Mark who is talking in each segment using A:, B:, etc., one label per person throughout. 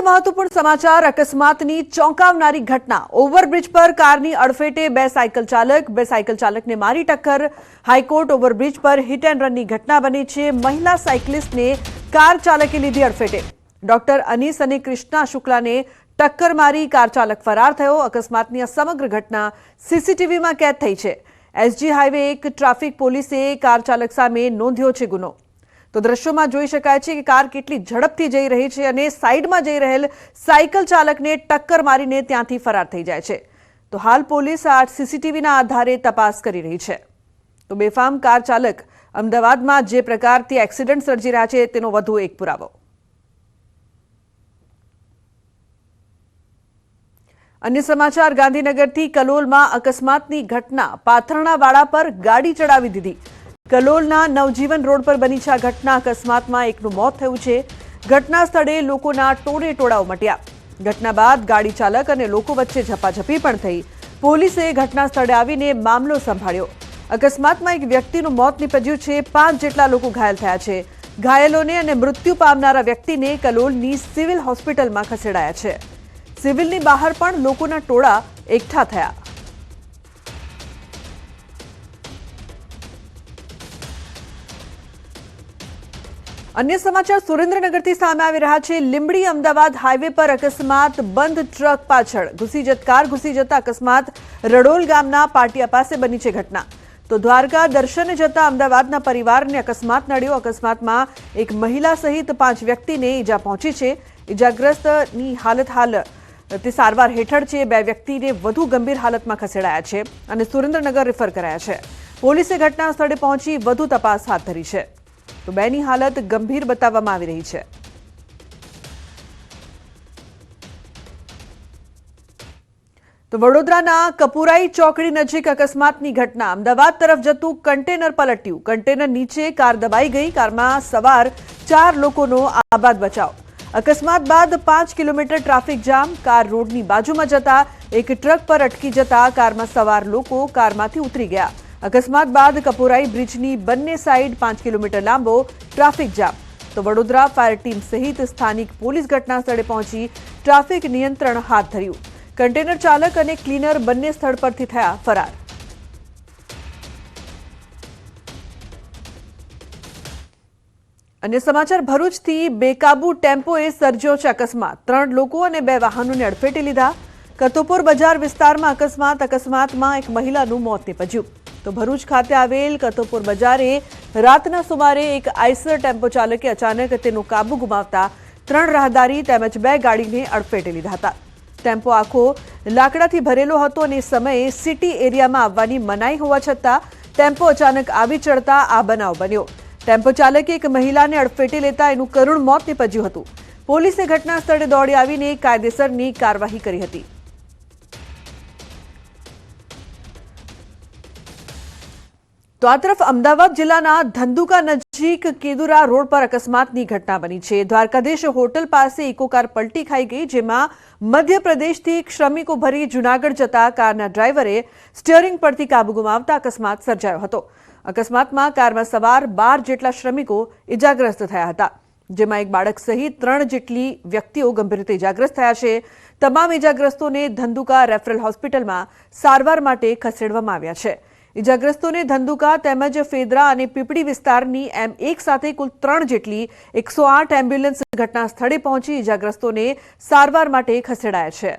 A: महत्वपूर्ण समाचार अकस्मातनी चौंकावनारी घटना। ओवरब्रिज पर कारनी अड़फेटे બે સાયકલ ચાલકને મારી ટક્કર। હાઈકોર્ટ ઓવરબ્રિજ પર હિટ એન્ડ રનની ઘટના બની છે। મહિલા સાયકલિસ્ટને કાર ચાલકે લીધી અડફેટે। ડોક્ટર અનીસ અને કૃષ્ણા શુક્લાને ટક્કર મારી કાર ચાલક ફરાર થયો। અકસ્માતની આ સમગ્ર ઘટના સીસીટીવીમાં કેદ થઈ છે। એસજી હાઈવે 1 ટ્રાફિક પોલીસે કાર ચાલક સામે નોંધ્યો છે ગુનો। तो दृश्यों में જોઈ શકાય છે કે કાર કેટલી ઝડપથી જઈ રહી છે અને સાઈડમાં જઈ રહેલ સાયકલ ચાલકને ટક્કર મારીને ત્યાંથી ફરાર થઈ જાય છે। તો હાલ પોલીસ આ સીસીટીવીના આધારે તપાસ કરી રહી છે। તો બેફામ કાર ચાલક અમદાવાદમાં જે પ્રકારથી એક્સિડન્ટ સર્જી રહ્યા છે તેનો વધુ એક પુરાવો। अन्य समाचार गांधीनगरथी कलोलमां अकस्मातनी घटना। पाथरणावाड़ा पर गाड़ी चढ़ावी दीधी। कलोलना नवजीवन रोड पर बनी छे घटना। अकस्मात में एकનું મોત થયું છે। ઘટના સ્થળે લોકોના ટોળે ટોળા ઉમટ્યા। ઘટના બાદ ગાડી ચાલક અને લોકો વચ્ચે ઝપાઝપી પણ થઈ। પોલીસે ઘટના સ્થળે આવીને મામલો સંભાળ્યો। અકસ્માતમાં એક વ્યક્તિનું મોત નીપજ્યું છે। 5 જેટલા લોકો ઘાયલ થયા છે। ઘાયલોને અને મૃત્યુ પામનારા વ્યક્તિને કલોલની સિવિલ હોસ્પિટલમાં ખસેડાયા છે। સિવિલની બહાર પણ લોકોના ટોળા એકઠા થયા। अन्य समाचार सुरेन्द्रनगरथी सामे आवी रह्या छे। લીંબડી अमदावाद हाईवे पर अकस्मात। बंद ट्रक पाछळ कार घुसी जता अकस्मात रडोल गामना पाटिया पासे बनी छे घटना। तो द्वारका दर्शने जता अमदावादना परिवारने अकस्मात नड्यो। अकस्मातमां एक महिला सहित 5 व्यक्तिने ईजा पहोंची छे। ईजाग्रस्तनी हालत हाल ते सारवार हेठळ छे। 2 व्यक्तिने વધુ ગંભીર હાલતમાં ખસેડાયા છે અને સુરેન્દ્રનગર રેફર કરાયા છે। પોલીસે ઘટના સ્થળે પહોંચી વધુ તપાસ હાથ ધરી છે। तो बेनी हालत गंभीर बताववामां आवी रही है। तो वडोदराना कपुराई चौकड़ी नजीक अकस्मातनी घटना। अमदावाद तरफ जतुं कंटेनर पलट्યું। कंटेनर नीचे कार दबाई गई। कारमा सवार 4 लोकोनो आबाद बचाव। अकस्मात बाद 5 किलोमीटर ट्राफिक जाम। कार रोडनी बाजुमां जता एक ट्रक पर अटकी जता कारमा सवार लोको कारमांथी उतरी गया। अकस्मात बाद कपुराई ब्रिजनी बंने साइड 5 किलोमीटर लांबो ट्राफिक जाम। तो वडोदरा फायर टीम सहित स्थानिक पोलीस घटना स्थळे पहोंची ट्राफिक नियंत्रण हाथ धर्યું। कंटेनर चालक અને ક્લીનર બંને સ્થળ પરથી થયા ફરાર। अन्य समाचार भरूचथी बेकाबू टेम्पोए सर्ज्यो છે अकस्मात। 3 લોકો અને 2 વાહનોને અડફેટે લીધા। કતોપુર બજાર વિસ્તારમાં અકસ્માતમાં એક મહિલાનું મોત નીપજ્યું। तो भरूच खाते आवेल कतोपुर बजारे रातना सुमारे एक आइसर टेम्पो चालके अचानक तेनो काबू गुमावता 3 राहदारी तेमज 2 गाड़ीने अड़फेटे लीधा हता। टेम्पो आखो लाकडाथी भरेलो हतो अने समये सिटी एरियामां आववानी मनाई होवा छतां टेम्पो अचानक आवी चढ़ता आ बनाव बन्यो। टेम्पो चालके एक महिलाने अड़फेटे लेता एनुं करुण मौत निपज्युं हतुं। पोलीसे घटना स्थळे दौड़ी आवीने कायदेसरनी कार्यवाही करी हती। तो आ तरफ अमदावाद जिल्लाना धंधुका नजीक केदुरा रोड पर अकस्मातनी घटना बनी છે। દ્વારકાધીશ होटल પાસે इको कार पलटी खाई गई। जेमां मध्यप्रदेशथी श्रमिको भरी जूनागढ़ जता कारना ड्राइवरे स्टीयरिंग परथी काबू गुमावता अकस्मात सर्जायो हतो। अकस्मातमां कारमा सवार 12 जेटला श्रमिको इजाग्रस्त थया हता। जेमां एक बाळक सहित 3 जेटली व्यक्तिओ गंभीर रीते इजाग्रस्त थया छे। તમામ ઇજાગ્રસ્તોને ધંધુકા રેફરલ હોસ્પિટલમાં સારવાર માટે ખસેડવામાં આવ્યા છે। ઇજાગ્રસ્તોને ધંધુકા તેમજ ફેદરા અને પીપળી વિસ્તારની એમ એક સાથે કુલ 3 જેટલી 108 એમ્બ્યુલન્સ ઘટના સ્થળે પહોંચી ઇજાગ્રસ્તોને સારવાર માટે ખસેડાયા છે।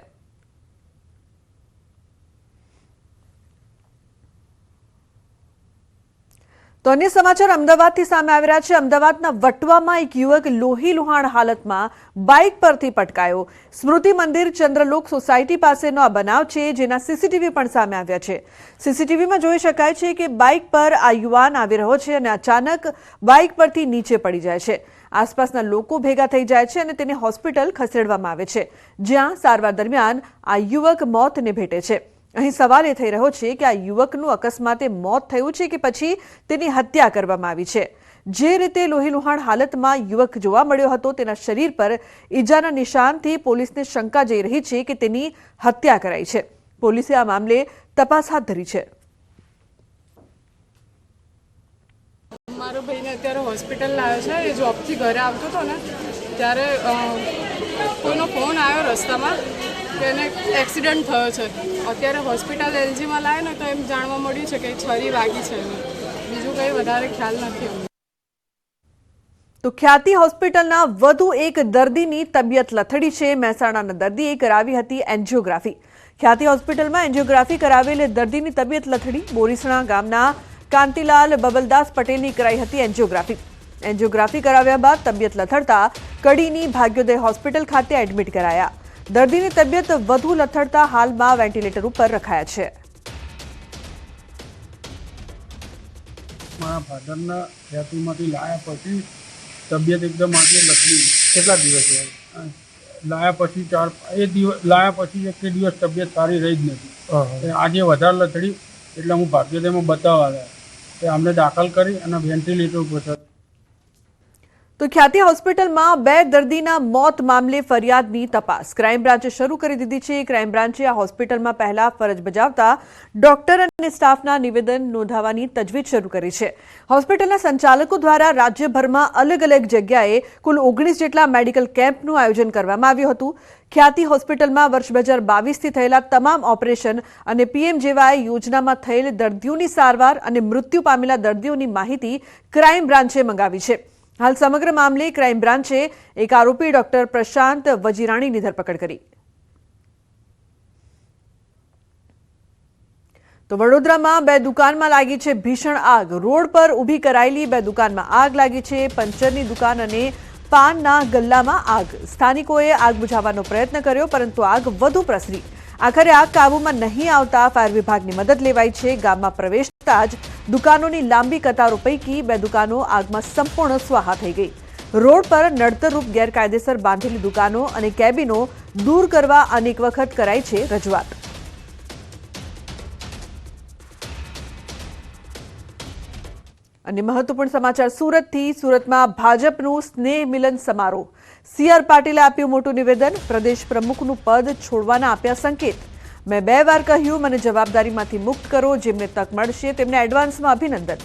A: तो अन्य समाचार अमदावादथी सामे आवी रह्या छे। अमदावादना वटवामां एक युवक लोहीलुहाण हालतमां बाइक परथी पटकायो। स्मृति मंदिर चंद्रलोक सोसायटी पासेनो आ बनाव छे, जेना सीसीटीवी पण सामे आव्या छे। सीसीटीवीमां जोई शकाय छे के बाइक पर आ युवान आवी रह्यो छे अने अचानक बाइक परथी नीचे पड़ी जाय छे। आसपासना लोको भेगा थई जाय छे अने तेने होस्पिटल खसेडवामां आवे छे, ज्यां सारवार दरमियान आ युवक मौतने भेटे छे। અહીં સવાલ એ થઈ રહ્યો છે કે આ યુવકનું અકસ્માતે મોત થયું છે કે પછી તેની હત્યા કરવામાં આવી છે। જે રીતે લોહીલુહાણ હાલતમાં યુવક જોવા મળ્યો હતો તેના શરીર પર ઈજાના નિશાનથી પોલીસને શંકા જઈ રહી છે કે તેની હત્યા કરાઈ છે। પોલીસે આ મામલે તપાસ હાથ ધરી છે।
B: મારો ભાઈને અત્યારે હોસ્પિટલ લાવ્યો છે। એ જોબથી ઘરે આવતો હતો ને ત્યારે કોઈનો ફોન આવ્યો રસ્તામાં કે એને એક્સિડન્ટ થયો છે. અત્યારે હોસ્પિટલ એલજીમાં લાવે ને તો એમ જાણવા મળ્યું છે કે છરી વાગી છે. બીજું કંઈ વધારે ખ્યાલ નથી અમને.
A: તો ખ્યાતિ હોસ્પિટલના વધુ એક દર્દીની તબિયત લથડી છે. મહેસાણાના દર્દીએ કરાવી હતી એન્જિયોગ્રાફી. ખ્યાતિ હોસ્પિટલમાં એન્જિયોગ્રાફી કરાવેલ દર્દીની તબિયત લથડી. બોરીસણા ગામના કાંતિલાલ બબલદાસ પટેલની કરાઈ હતી એન્જિયોગ્રાફી. એન્જિયોગ્રાફી કરાવ્યા બાદ તબિયત લથડતા કડીની ભાગ્યોદય હોસ્પિટલ ખાતે એડમિટ કરાયા. દર્દીની તબિયત વધુ લથડતા હાલમાં વેન્ટિલેટર ઉપર રખાયા છે.
C: મારા ફાધરના ખ્યાતિમાંથી લાયા પછી તબિયત એકદમ આગળ લથડી.
D: કેટલા દિવસ
C: લાયા પછી લાયા પછી એક દિવસ તબિયત સારી રહી જ નથી. આજે વધારે લથડી એટલે હું ભાગ્યોદયમાં બતાવવા આવ્યા. અમને દાખલ કરી અને વેન્ટિલેટર ઉપર.
A: તો ખ્યાતિ હોસ્પિટલમાં 2 દર્દીના મોત મામલે ફરિયાદની તપાસ ક્રાઇમ બ્રાન્ચે શરૂ કરી દીધી છે. ક્રાઇમ બ્રાન્ચે આ હોસ્પિટલમાં પહેલા ફરજ બજાવતા ડોક્ટર અને સ્ટાફના નિવેદન નોંધાવવાની તજવીજ શરૂ કરી છે. હોસ્પિટલના સંચાલકો દ્વારા રાજ્યભરમાં અલગ અલગ જગ્યાએ કુલ 19 જેટલા મેડિકલ કેમ્પનું આયોજન કરવામાં આવ્યું હતું. ખ્યાતિ હોસ્પિટલમાં વર્ષ 2022થી થયેલા તમામ ઓપરેશન અને પીએમજેવાય યોજનામાં થયેલ દર્દીઓની સારવાર અને મૃત્યુ પામેલા દર્દીઓની માહિતી ક્રાઇમ બ્રાન્ચે મંગાવી છે. હાલ સમગ્ર મામલે ક્રાઇમ બ્રાન્ચે એક આરોપી ડોક્ટર પ્રશાંત વજીરાણીની ધરપકડ કરી. તો વડોદરામાં 2 દુકાનમાં લાગી છે ભીષણ આગ. રોડ પર ઊભી કરાયેલી 2 દુકાનમાં આગ લાગી છે. પંચરની દુકાન અને પાનના ગલ્લામાં આગ. સ્થાનિકોએ આગ બુઝાવવાનો પ્રયત્ન કર્યો પરંતુ આગ વધુ પ્રસરી. આખરે આગ કાબૂમાં નહીં આવતા ફાયર વિભાગની મદદ લેવાઈ છે. ગામમાં પ્રવેશતા જ દુકાનોની લાંબી કતારો પૈકી 2 દુકાનો આગમાં સંપૂર્ણ સ્વાહા થઈ ગઈ. રોડ પર નડતરરૂપ ગેરકાયદેસર બાંધેલી દુકાનો અને કેબિનો દૂર કરવા અનેક વખત કરાઈ છે રજૂઆત. અને મહત્વપૂર્ણ સમાચાર સુરતથી. સુરતમાં ભાજપનું સ્નેહ મિલન સમારોહ. CR પાટીલે આપ્યું મોટું નિવેદન. પ્રદેશ પ્રમુખનું પદ છોડવાના આપ્યા સંકેત. મેં 2 વાર કહ્યું મને જવાબદારીમાંથી મુક્ત કરો. જેમને તક મળશે તેમને એડવાન્સમાં અભિનંદન.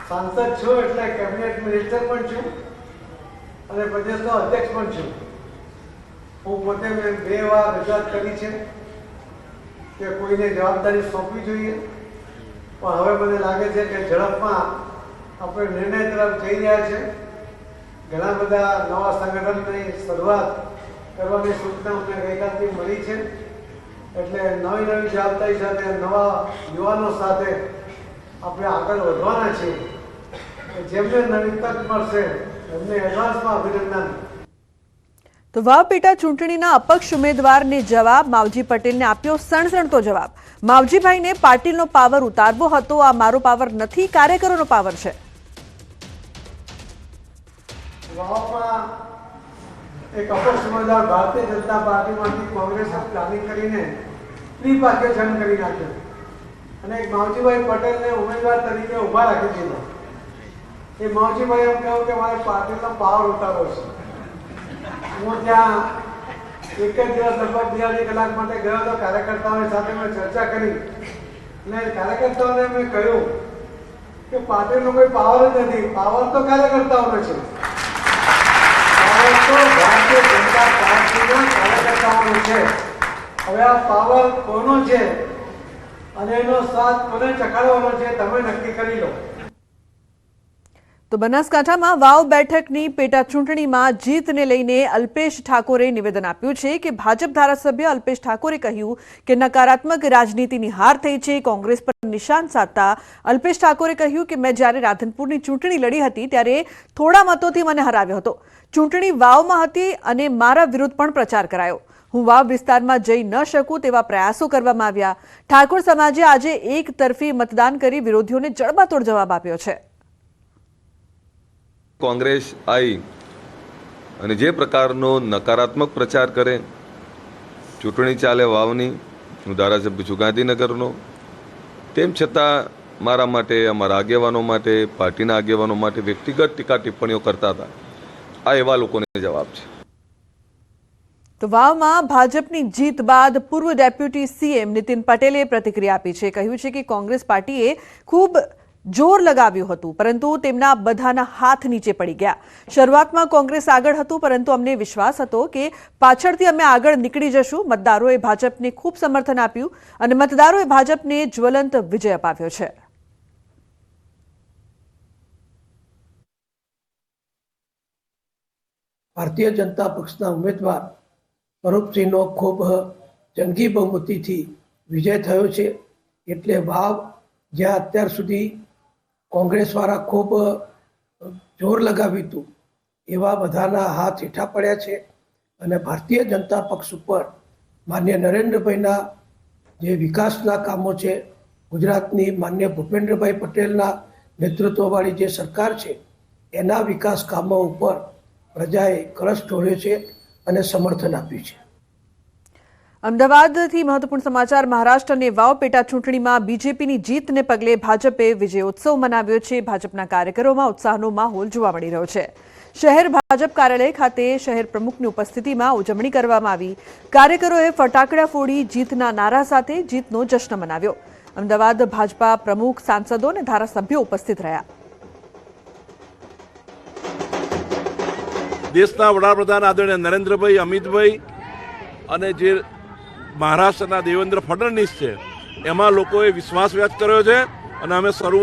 D: સાંસદ છું એટલે કેબિનેટ મિનિસ્ટર પણ છું અને પ્રદેશનો અધ્યક્ષ પણ છું. હું પોતે મેં 2 વાર રજૂઆત કરી છે કે કોઈને જવાબદારી સોંપવી જોઈએ, પણ હવે મને લાગે છે કે ઝડપમાં આપણે નિર્ણય તરફ જઈ રહ્યા છે. ઘણા બધા નવા સંગઠનની શરૂઆત કરવાની સૂચના અમને ગઈકાલથી મળી છે. એટલે નવી જવાબદારી સાથે નવા યુવાનો સાથે આપણે આગળ વધવાના છીએ. જેમને નવી તક મળશે એમને એડવાન્સમાં અભિનંદન.
A: તો વાવ પેટા ચૂંટણીના અપક્ષ ઉમેદવારને જવાબ. માવજી પટેલને આપ્યો સણસણતો જવાબ. માવજીભાઈને પાટીલનો પાવર ઉતારવો હતો. આ મારો પાવર નથી, કાર્યકરોનો પાવર છે.
D: વાવમાં એક અપક્ષ ઉમેદવાર ભારતીય જનતા પાર્ટીમાંથી કોંગ્રેસે પ્લાનિંગ કરીને ત્રિપાખ્યો જંગ કરી નાખ્યો અને એક માવજીભાઈ પટેલને ઉમેદવાર તરીકે ઊભા રાખી દીધો. એ માવજીભાઈ એમ કહ્યું કે મારે પાર્ટીનો પાવર ઉતારવો છે. હું ત્યાં એક જ દિવસ લગભગ 2 કલાક માટે ગયો હતો. કાર્યકર્તાઓની સાથે મેં ચર્ચા કરી અને કાર્યકર્તાઓને મેં કહ્યું કે પાર્ટીનો કોઈ પાવર જ નથી. પાવર તો કાર્યકર્તાઓનો છે. પાવર તો ભારતીય જનતા પાર્ટીના કાર્યકર્તાઓનો છે. હવે આ પાવર કોનો છે અને એનો સાથ કોને ચખાડવાનો છે તમે નક્કી કરી લો.
A: તો બનાસકાંઠામાં વાવ બેઠકની પેટા ચૂંટણીમાં જીતને લઈને અલ્પેશ ઠાકોરે નિવેદન આપ્યું છે કે ભાજપ ધારાસભ્ય અલ્પેશ ઠાકોરે કહ્યું કે નકારાત્મક રાજનીતિની હાર થઈ છે. કોંગ્રેસ પર નિશાન સાધતા અલ્પેશ ઠાકોરે કહ્યું કે મેં જ્યારે રાધનપુરની ચૂંટણી લડી હતી ત્યારે થોડા મતોથી મને હરાવ્યો હતો. ચૂંટણી વાવમાં હતી અને મારા વિરુદ્ધ પણ પ્રચાર કરાયો. હું વાવ વિસ્તારમાં જઈ ન શકું તેવા પ્રયાસો કરવામાં આવ્યા. ઠાકોર સમાજે આજે એક તરફી મતદાન કરી વિરોધીઓને જડબાતોડ જવાબ આપ્યો છે.
E: કોંગ્રેસ આવી અને જે પ્રકારનો નકારાત્મક પ્રચાર કરે, ચૂંટણી ચાલે વાવની, હું ધારાસભ્ય છું ગાંધીનગરનો, તેમ છતાં મારા માટે, અમારા આગેવાનો માટે, પાર્ટીના આગેવાનો માટે વ્યક્તિગત ટીકા ટિપ્પણીઓ કરતા હતા. આ એવા લોકોને જવાબ છે.
A: તો વાવમાં ભાજપની જીત બાદ પૂર્વ ડેપ્યુટી સીએમ નીતિન પટેલે પ્રતિક્રિયા આપી છે. કહ્યું છે કે કોંગ્રેસ પાર્ટીએ ખૂબ જોર લગાવ્યું હતું, પરંતુ તેમના બધાના હાથ નીચે પડી ગયા. શરૂઆતમાં કોંગ્રેસ આગળ હતું, પરંતુ અમને વિશ્વાસ હતો કે પાછળથી અમે આગળ નીકળી જશું. મતદારોએ ભાજપને ખૂબ સમર્થન આપ્યું અને મતદારોએ ભાજપને જ્વલંત વિજય અપાવ્યો છે.
F: ભારતીય જનતા પક્ષના ઉમેદવાર સ્વરૂપસિંહનો ખૂબ જંગી બહુમતીથી વિજય થયો છે. એટલે વાવ જ્યાં અત્યાર સુધી કોંગ્રેસવાળા ખૂબ જોર લગાવ્યું હતું, એવા બધાના હાથ હેઠા પડ્યા છે અને ભારતીય જનતા પક્ષ ઉપર માન્ય નરેન્દ્રભાઈના જે વિકાસના કામો છે, ગુજરાતની માન્ય ભૂપેન્દ્રભાઈ પટેલના નેતૃત્વવાળી જે સરકાર છે, એના વિકાસ કામો ઉપર પ્રજાએ કળશ ઢોળ્યો છે અને સમર્થન આપ્યું છે.
A: અમદાવાદથી મહત્વપૂર્ણ સમાચાર. મહારાષ્ટ્ર અને વાવ પેટા ચૂંટણીમાં બીજેપીની જીતને પગલે ભાજપે વિજયોત્સવ મનાવ્યો છે. ભાજપના કાર્યકરોમાં ઉત્સાહનો માહોલ જોવા મળી રહ્યો છે. શહેર ભાજપ કાર્યાલય ખાતે શહેર પ્રમુખની ઉપસ્થિતિમાં ઉજવણી કરવામાં આવી. કાર્યકરોએ ફટાકડા ફોડી જીતના નારા સાથે જીતનો જશ્ન મનાવ્યો. અમદાવાદ ભાજપા પ્રમુખ, સાંસદો અને ધારાસભ્યો ઉપસ્થિત રહ્યા.
G: દેશના વડાપ્રધાન આદરણીય નરેન્દ્રભાઈ, અમિતભાઈ અને જે મહારાષ્ટ્રના દેવેન્દ્ર ફડણવીસ છે, એમાં લોકોએ વિશ્વાસ વ્યક્ત કર્યો છે અને અમે શરૂઆત